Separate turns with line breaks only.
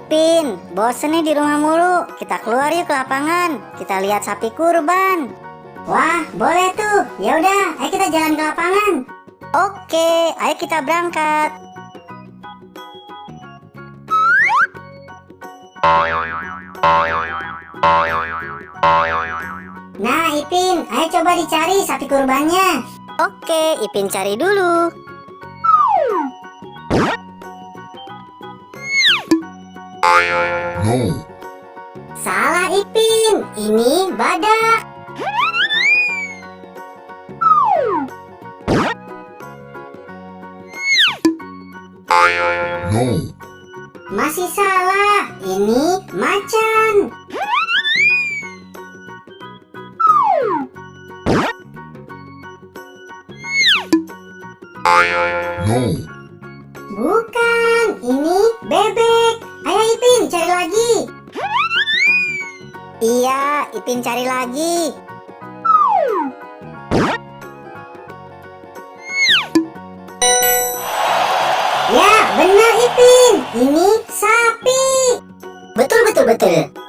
Ipin, bosen nih di rumah mulu. Kita keluar yuk ke lapangan. Kita lihat sapi kurban.
Wah, boleh tuh. Ya udah, ayo kita jalan ke lapangan.
Oke, ayo kita berangkat.
Nah, Ipin, ayo coba dicari sapi kurbannya.
Oke, Ipin cari dulu.
No.
Salah, Ipin. Ini badak.
No.
Masih salah. Ini macan.
No.
Bukan, ini bebek. Ayo Ipin, cari lagi.
Iya, Ipin cari lagi.
Ya, benar Ipin. Ini sapi.
Betul.